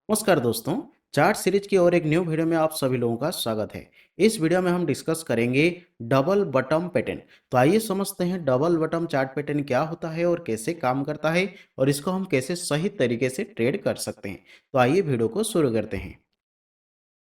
नमस्कार दोस्तों। Chart series की और एक न्यू वीडियो में आप सभी लोगों का स्वागत है। इस वीडियो में हम डिस्कस करेंगे डबल बटन पैटर्न। तो आइए समझते हैं डबल बटन चार्ट पैटर्न क्या होता है और कैसे काम करता है और इसको हम कैसे सही तरीके से ट्रेड कर सकते हैं। तो आइए वीडियो को शुरू करते हैं।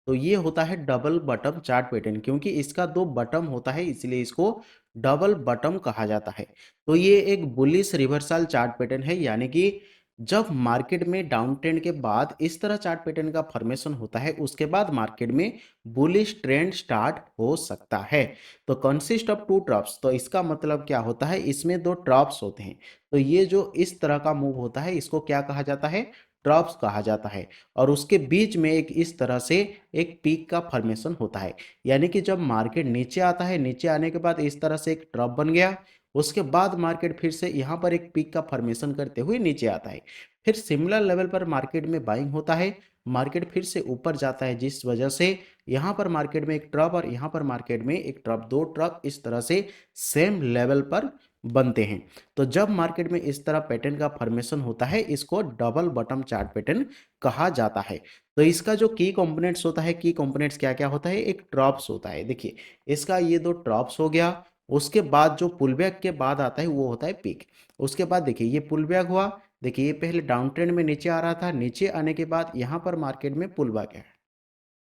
तो ये होता है डबल बटन चार्ट पैटर्न, क्योंकि इसका दो बटन होता है इसलिए इसको डबल बटन कहा जाता है। तो ये एक बुलिश रिवर्सल चार्ट पैटर्न है, यानी कि जब मार्केट में डाउन ट्रेंड के बाद इस तरह चार्ट पैटर्न का फॉर्मेशन होता है, उसके बाद मार्केट में बुलिश ट्रेंड स्टार्ट हो सकता है। तो कंसिस्ट ऑफ टू ट्रप्स, तो इसका मतलब क्या होता है, इसमें दो ट्रप्स होते हैं। तो ये जो इस तरह का मूव होता है इसको क्या कहा जाता है, ट्रप्स कहा जाता है। और उसके बीच में एक इस तरह से एक पीक का फॉर्मेशन होता है, यानी कि जब मार्केट नीचे आता है, नीचे आने के बाद इस तरह से एक ट्रप बन गया, उसके बाद मार्केट फिर से यहाँ पर एक पीक का फॉर्मेशन करते हुए नीचे आता है, फिर सिमिलर लेवल पर मार्केट में बाइंग होता है, मार्केट फिर से ऊपर जाता है, जिस वजह से यहाँ पर मार्केट में एक ट्रप और यहाँ पर मार्केट में एक ट्रप, दो ट्रप इस तरह से सेम लेवल पर बनते हैं। तो जब मार्केट में इस तरह पैटर्न का फॉर्मेशन होता है इसको डबल बॉटम चार्ट पैटर्न कहा जाता है। तो इसका जो की कंपोनेंट्स होता है, की कंपोनेंट्स क्या क्या होता है, एक ट्रॉप्स होता है। देखिए इसका ये दो ट्रॉप्स हो गया, उसके बाद जो पुल बैक के बाद आता है वो होता है पीक। उसके बाद देखिए ये पुल बैक हुआ, देखिए ये पहले डाउन ट्रेंड में नीचे आ रहा था, नीचे आने के बाद यहाँ पर मार्केट में पुल बैक है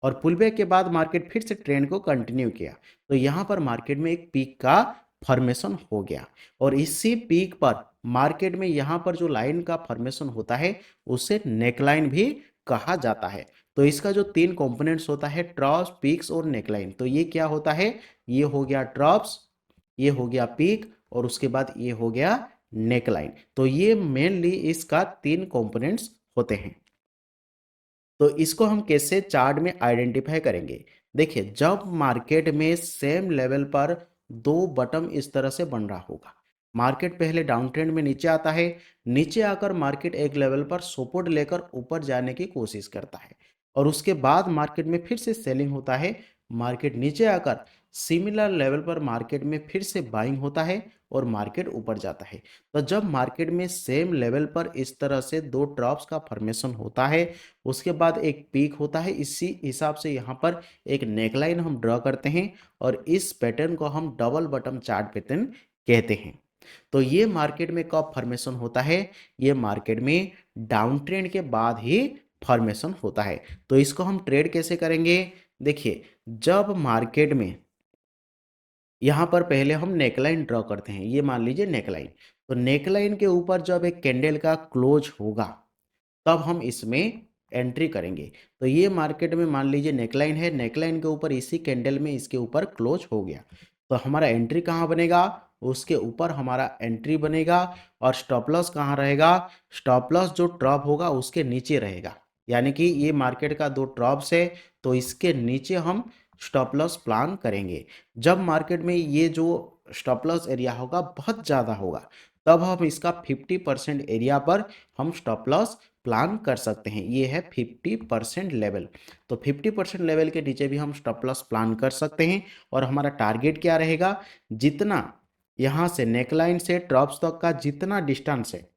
और पुल बैक के बाद मार्केट फिर से ट्रेंड को कंटिन्यू किया। तो यहाँ पर मार्केट में एक पीक का फॉर्मेशन हो गया और इसी पीक पर मार्केट में यहाँ पर जो लाइन का फॉर्मेशन होता है उसे नेकलाइन भी कहा जाता है। तो इसका जो तीन कंपोनेंट्स होता है, ट्रॉप्स, पीक्स और नेकलाइन, तो ये क्या होता है, ये हो गया ट्रॉप्स, ये हो गया पीक और उसके बाद ये हो गया नेकलाइन। तो ये मेनली इसका तीन कंपोनेंट्स होते हैं। तो इसको हम कैसे चार्ट में आइडेंटिफाई करेंगे। देखिए जब मार्केट में सेम लेवल पर दो बटन इस तरह से बन रहा होगा, मार्केट पहले डाउन ट्रेंड में नीचे आता है, नीचे आकर मार्केट एक लेवल पर सपोर्ट लेकर ऊपर जाने की कोशिश करता है और उसके बाद मार्केट में फिर से सेलिंग होता है, मार्केट नीचे आकर सिमिलर लेवल पर मार्केट में फिर से बाइंग होता है और मार्केट ऊपर जाता है। तो जब मार्केट में सेम लेवल पर इस तरह से दो ट्रॉप्स का फॉर्मेशन होता है, उसके बाद एक पीक होता है, इसी हिसाब से यहाँ पर एक नेकलाइन हम ड्रॉ करते हैं और इस पैटर्न को हम डबल बटन चार्ट पैटर्न कहते हैं। तो ये मार्केट में कब फॉर्मेशन होता है, ये मार्केट में डाउन ट्रेंड के बाद ही फॉर्मेशन होता है। तो इसको हम ट्रेड कैसे करेंगे, देखिए जब मार्केट में यहाँ पर पहले हम नेकलाइन ड्रॉ करते हैं, ये मान लीजिए नेकलाइन, तो नेकलाइन के ऊपर जब एक कैंडल का क्लोज होगा तब हम इसमें एंट्री करेंगे। तो ये मार्केट में मान लीजिए नेकलाइन है, नेकलाइन के ऊपर इसी कैंडल में इसके ऊपर क्लोज हो गया, तो हमारा एंट्री कहाँ बनेगा, उसके ऊपर हमारा एंट्री बनेगा। और स्टॉप लॉस कहाँ रहेगा, स्टॉप लॉस जो ड्रॉप होगा उसके नीचे रहेगा, यानी कि ये मार्केट का दो ड्रॉप्स है तो इसके नीचे हम स्टॉप लॉस प्लान करेंगे। जब मार्केट में ये जो स्टॉप लॉस एरिया होगा बहुत ज़्यादा होगा, तब हम इसका 50% एरिया पर हम स्टॉप लॉस प्लान कर सकते हैं। ये है 50% लेवल, तो 50% लेवल के नीचे भी हम स्टॉप लॉस प्लान कर सकते हैं। और हमारा टारगेट क्या रहेगा, जितना यहाँ से नेकलाइन से ट्रॉप्स तक का जितना डिस्टेंस है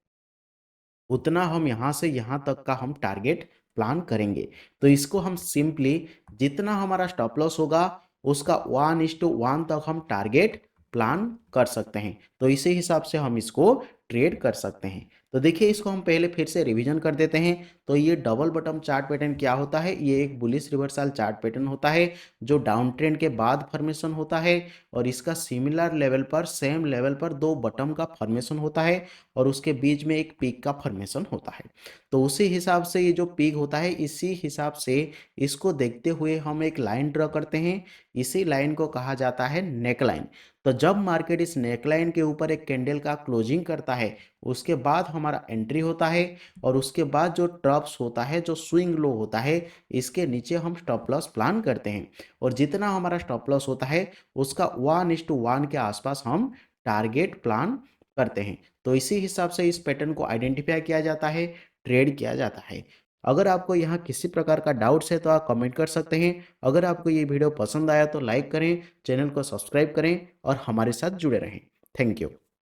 उतना हम यहाँ से यहाँ तक का हम टारगेट प्लान करेंगे। तो इसको हम सिंपली जितना हमारा स्टॉप लॉस होगा उसका 1:1 तक हम टारगेट प्लान कर सकते हैं। तो इसी हिसाब से हम इसको ट्रेड कर सकते हैं। तो देखिए इसको हम पहले फिर से रिवीजन कर देते हैं। तो ये डबल बटन चार्ट पैटर्न क्या होता है, ये एक बुलिश रिवर्सल चार्ट पैटर्न होता है जो डाउन ट्रेंड के बाद फॉर्मेशन होता है और इसका सिमिलर लेवल पर सेम लेवल पर दो बटन का फॉर्मेशन होता है और उसके बीच में एक पीक का फॉर्मेशन होता है। तो उसी हिसाब से ये जो पीक होता है इसी हिसाब से इसको देखते हुए हम एक लाइन ड्रॉ करते हैं, इसी लाइन को कहा जाता है नेक लाइन। तो जब मार्केट इस नेक लाइन के ऊपर एक कैंडल का क्लोजिंग करता है उसके बाद हमारा एंट्री होता है और उसके बाद जो ट्रप्स होता है, जो स्विंग लो होता है, इसके नीचे हम स्टॉप लॉस प्लान करते हैं और जितना हमारा स्टॉप लॉस होता है उसका 1:1 के आसपास हम टारगेट प्लान करते हैं। तो इसी हिसाब से इस पैटर्न को आइडेंटिफाई किया जाता है, ट्रेड किया जाता है। अगर आपको यहाँ किसी प्रकार का डाउट्स है तो आप कमेंट कर सकते हैं। अगर आपको ये वीडियो पसंद आया तो लाइक करें, चैनल को सब्सक्राइब करें और हमारे साथ जुड़े रहें। Thank you.